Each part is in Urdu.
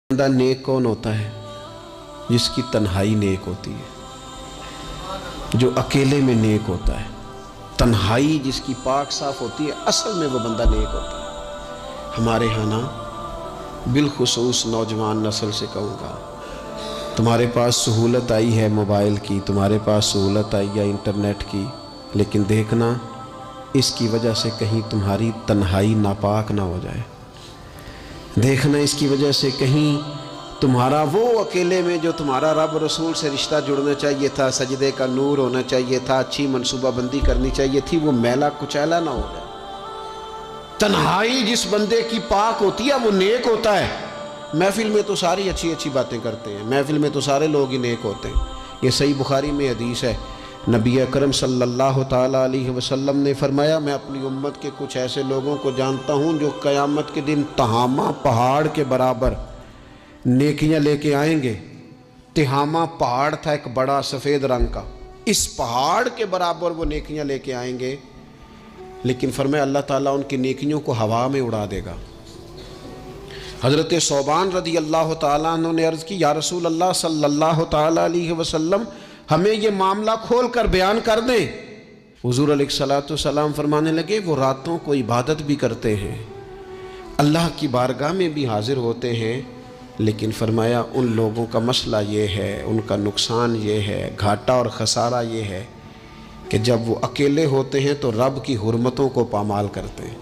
بندہ نیک کون ہوتا ہے؟ جس کی تنہائی نیک ہوتی ہے، جو اکیلے میں نیک ہوتا ہے۔ تنہائی جس کی پاک صاف ہوتی ہے، اصل میں وہ بندہ نیک ہوتا ہے۔ ہمارے ہاں نا بالخصوص نوجوان نسل سے کہوں گا، تمہارے پاس سہولت آئی ہے موبائل کی، تمہارے پاس سہولت آئی ہے انٹرنیٹ کی، لیکن دیکھنا اس کی وجہ سے کہیں تمہاری تنہائی ناپاک نہ ہو جائے۔ دیکھنا اس کی وجہ سے کہیں تمہارا وہ اکیلے میں جو تمہارا رب رسول سے رشتہ جڑنا چاہیے تھا، سجدے کا نور ہونا چاہیے تھا، اچھی منصوبہ بندی کرنی چاہیے تھی، وہ میلا کچیلا نہ ہو جائے۔ تنہائی جس بندے کی پاک ہوتی ہے وہ نیک ہوتا ہے۔ محفل میں تو ساری اچھی اچھی باتیں کرتے ہیں، محفل میں تو سارے لوگ ہی نیک ہوتے ہیں۔ یہ صحیح بخاری میں حدیث ہے، نبی اکرم صلی اللہ تعالیٰ علیہ وسلم نے فرمایا، میں اپنی امت کے کچھ ایسے لوگوں کو جانتا ہوں جو قیامت کے دن تہامہ پہاڑ کے برابر نیکیاں لے کے آئیں گے۔ تہامہ پہاڑ تھا ایک بڑا سفید رنگ کا، اس پہاڑ کے برابر وہ نیکیاں لے کے آئیں گے، لیکن فرمایا اللہ تعالیٰ ان کی نیکیوں کو ہوا میں اڑا دے گا۔ حضرت ثوبان رضی اللہ تعالیٰ عنہ نے عرض کی، یا رسول اللہ صلی اللہ تعالیٰ علیہ وسلم، ہمیں یہ معاملہ کھول کر بیان کر دیں۔ حضور علیہ الصلوۃ والسلام فرمانے لگے، وہ راتوں کو عبادت بھی کرتے ہیں، اللہ کی بارگاہ میں بھی حاضر ہوتے ہیں، لیکن فرمایا ان لوگوں کا مسئلہ یہ ہے، ان کا نقصان یہ ہے، گھاٹا اور خسارہ یہ ہے کہ جب وہ اکیلے ہوتے ہیں تو رب کی حرمتوں کو پامال کرتے ہیں،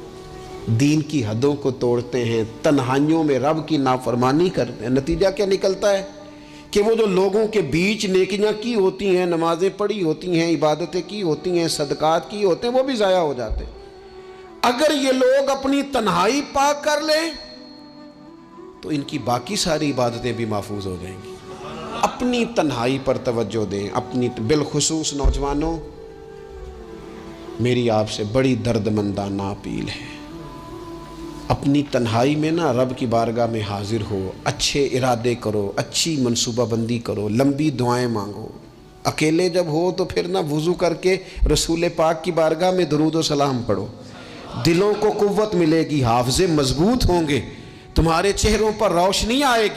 دین کی حدوں کو توڑتے ہیں، تنہائیوں میں رب کی نافرمانی کرتے ہیں۔ نتیجہ کیا نکلتا ہے کہ وہ جو لوگوں کے بیچ نیکیاں کی ہوتی ہیں، نمازیں پڑھی ہوتی ہیں، عبادتیں کی ہوتی ہیں، صدقات کی ہوتے ہیں، وہ بھی ضائع ہو جاتے ہیں۔ اگر یہ لوگ اپنی تنہائی پاک کر لیں تو ان کی باقی ساری عبادتیں بھی محفوظ ہو جائیں گی۔ اپنی تنہائی پر توجہ دیں، اپنی بالخصوص نوجوانوں، میری آپ سے بڑی درد مندانہ اپیل ہے، اپنی تنہائی میں نا رب کی بارگاہ میں حاضر ہو، اچھے ارادے کرو، اچھی منصوبہ بندی کرو، لمبی دعائیں مانگو۔ اکیلے جب ہو تو پھر نا وضو کر کے رسول پاک کی بارگاہ میں درود و سلام پڑھو، دلوں کو قوت ملے گی، حافظے مضبوط ہوں گے، تمہارے چہروں پر روشنی آئے گی۔